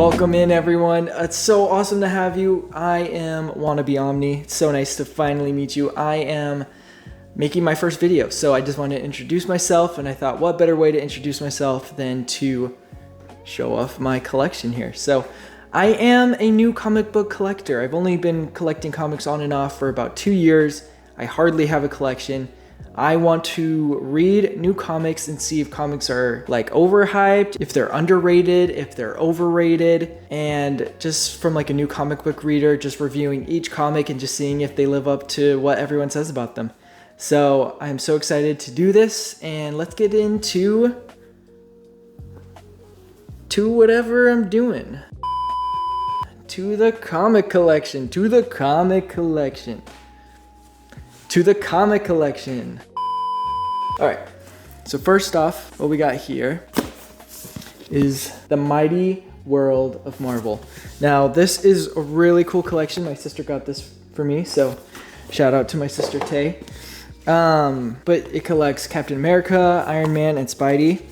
Welcome in, everyone. It's so awesome to have you. I am Wannabe Omni. It's so nice to finally meet you. I am making my first video, so I just wanted to introduce myself, and I thought what better way to introduce myself than to show off my collection here. So I am a new comic book collector. I've only been collecting comics on and off for about 2 years. I hardly have a collection. I want to read new comics and see if comics are like overhyped, if they're underrated, if they're overrated, and just from like a new comic book reader, just reviewing each comic and just seeing if they live up to what everyone says about them. So I'm so excited to do this, and let's get into whatever I'm doing. To the comic collection. All right, so first off, what we got here is the Mighty World of Marvel. Now, this is a really cool collection. My sister got this for me, so shout out to my sister Tay. But it collects Captain America, Iron Man, and Spidey.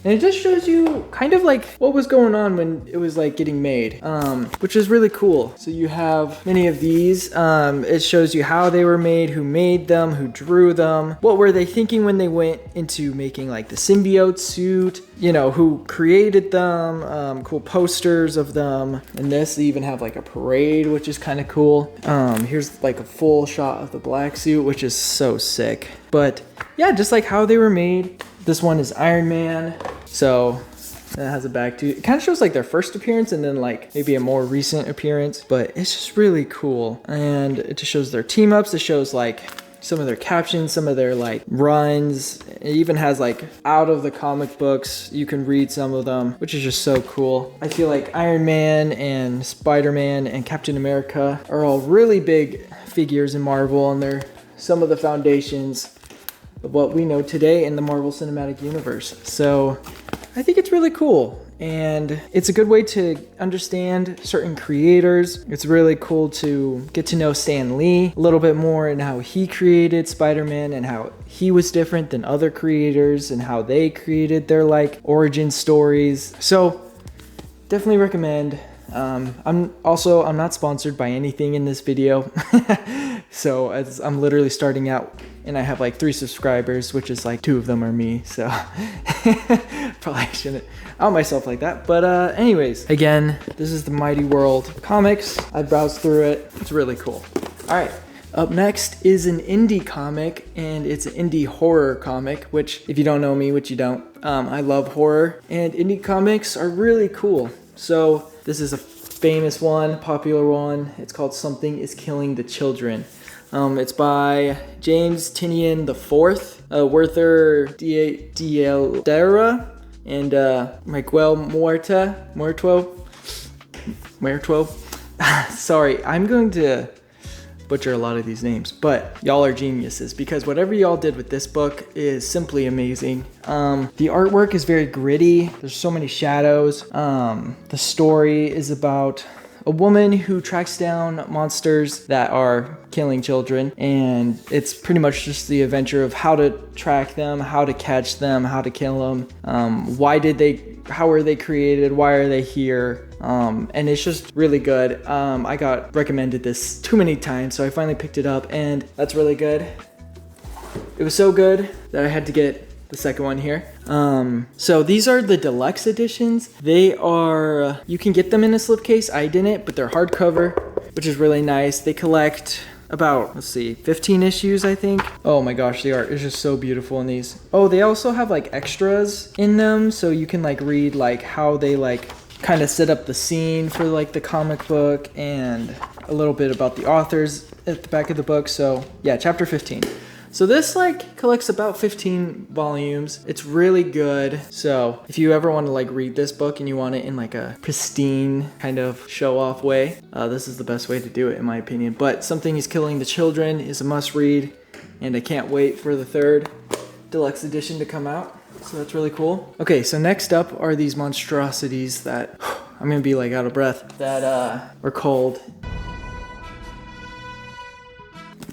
And it just shows you kind of like what was going on when it was like getting made, which is really cool. So you have many of these. It shows you how they were made, who made them, who drew them, what were they thinking when they went into making like the symbiote suit, you know, who created them, cool posters of them. And this, they even have like a parade, which is kind of cool. Here's like a full shot of the black suit, which is so sick. But yeah, just like how they were made. This one is Iron Man, so that has a back to it. It kind of shows like their first appearance and then like maybe a more recent appearance, but it's just really cool. And it just shows their team ups. It shows like some of their captions, some of their like runs. It even has like out of the comic books. You can read some of them, which is just so cool. I feel like Iron Man and Spider-Man and Captain America are all really big figures in Marvel, and they're some of the foundations of what we know today in the Marvel Cinematic Universe. So I think it's really cool, and it's a good way to understand certain creators. It's really cool to get to know Stan Lee a little bit more and how he created Spider-Man and how he was different than other creators and how they created their like origin stories. So definitely recommend. I'm not sponsored by anything in this video. So as I'm literally starting out, and I have like 3 subscribers, which is like 2 of them are me. So probably shouldn't out myself like that. But anyways, again, this is the Mighty World of Comics. I browsed through it. It's really cool. All right. Up next is an indie comic, and it's an indie horror comic, which if you don't know me, which you don't, I love horror, and indie comics are really cool. So this is a famous one, popular one. It's called Something is Killing the Children. It's by James Tynion IV, Werther Dieldera, and Miguel Muerto. Sorry, I'm going to butcher a lot of these names, but y'all are geniuses, because whatever y'all did with this book is simply amazing. The artwork is very gritty. There's so many shadows. The story is about a woman who tracks down monsters that are killing children, and it's pretty much just the adventure of how to track them, how to catch them, how to kill them, how were they created, why are they here, and it's just really good. I got recommended this too many times, so I finally picked it up, and that's really good. It was so good that I had to get the second one here. So these are the deluxe editions. They are, you can get them in a slipcase. I didn't, but they're hardcover, which is really nice. They collect about, 15 issues, I think. Oh my gosh, the art is just so beautiful in these. Oh, they also have like extras in them, so you can like read like how they like kind of set up the scene for like the comic book, and a little bit about the authors at the back of the book. So yeah, chapter 15. So this like collects about 15 volumes. It's really good. So if you ever want to like read this book and you want it in like a pristine kind of show off way, this is the best way to do it in my opinion. But Something is Killing the Children is a must read, and I can't wait for the 3rd deluxe edition to come out. So that's really cool. Okay, so next up are these monstrosities that I'm gonna be like out of breath, that were called.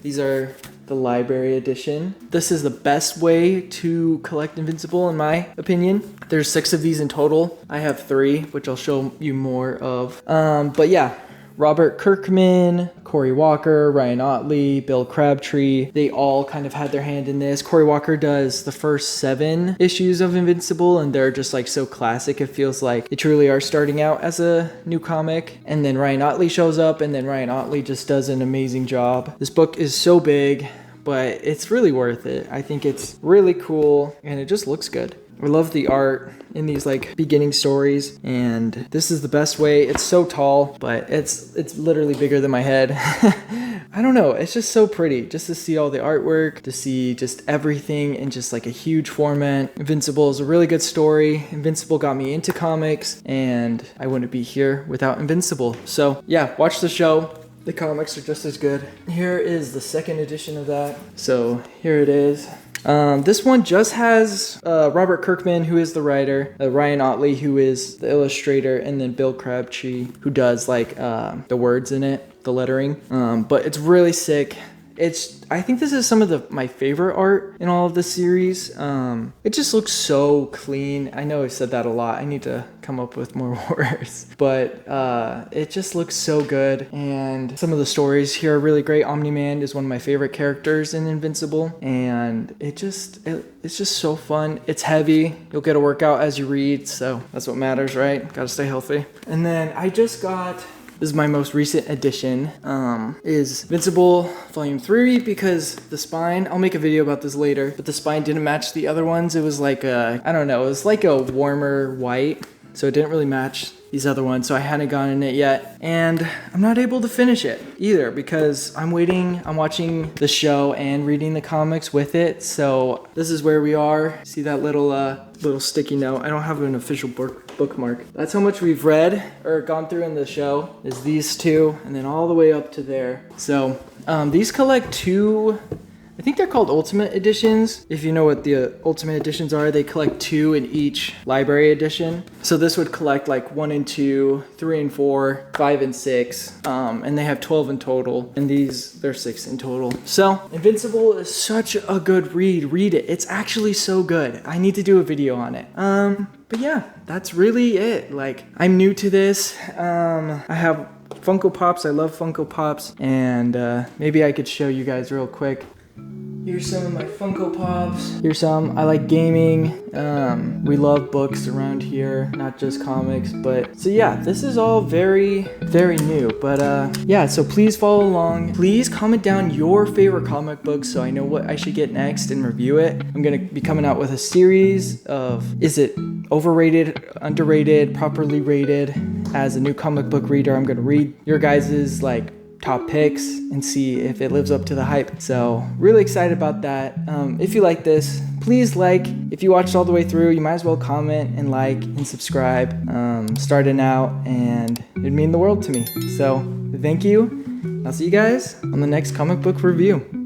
These are the library edition. This is the best way to collect Invincible in my opinion. There's 6 of these in total. I have 3, which I'll show you more of. But yeah, Robert Kirkman, Cory Walker, Ryan Ottley, Bill Crabtree, they all kind of had their hand in this. Cory Walker does the first 7 issues of Invincible, and they're just like so classic. It feels like they truly are starting out as a new comic. And then Ryan Ottley shows up, and then Ryan Ottley just does an amazing job. This book is so big, but it's really worth it. I think it's really cool, and it just looks good. I love the art in these like beginning stories, and this is the best way. It's so tall, but it's literally bigger than my head. I don't know, it's just so pretty just to see all the artwork, to see just everything in just like a huge format. Invincible is a really good story. Invincible got me into comics, and I wouldn't be here without Invincible. So yeah, watch the show. The comics are just as good. Here is the 2nd edition of that. So here it is. This one just has Robert Kirkman, who is the writer, Ryan Ottley, who is the illustrator, and then Bill Crabtree, who does like the words in it, the lettering. But it's really sick. I think this is some of my favorite art in all of the series. It just looks so clean. I know I've said that a lot. I need to come up with more words. But it just looks so good. And some of the stories here are really great. Omni-Man is one of my favorite characters in Invincible. And it's just so fun. It's heavy. You'll get a workout as you read. So that's what matters, right? Gotta stay healthy. And then I just got... This is my most recent edition, is Invincible Volume 3, because the spine, I'll make a video about this later, but the spine didn't match the other ones. It was like I don't know, it was like a warmer white, so it didn't really match these other ones, so I hadn't gotten it yet. And I'm not able to finish it either because I'm watching the show and reading the comics with it. So this is where we are. See that little sticky note? I don't have an official bookmark. That's how much we've read or gone through in the show, is these 2, and then all the way up to there. So these collect 2, I think they're called Ultimate Editions. If you know what the Ultimate Editions are, they collect 2 in each library edition. So this would collect like 1 and 2, 3 and 4, 5 and 6, and they have 12 in total. And they're 6 in total. So Invincible is such a good read. Read it. It's actually so good. I need to do a video on it. But yeah, that's really it. Like, I'm new to this. I have Funko Pops. I love Funko Pops. And maybe I could show you guys real quick. Here's some of my Funko Pops. Here's some. I like gaming. We love books around here, not just comics. But so yeah, this is all very, very new. But yeah, so please follow along. Please comment down your favorite comic books so I know what I should get next and review it. I'm gonna be coming out with a series of, is it overrated, underrated, properly rated? As a new comic book reader, I'm gonna read your guys's like top picks and see if it lives up to the hype. So really excited about that. If you like this, please like. If you watched all the way through, you might as well comment and like and subscribe. Starting out, and it'd mean the world to me. So thank you. I'll see you guys on the next comic book review.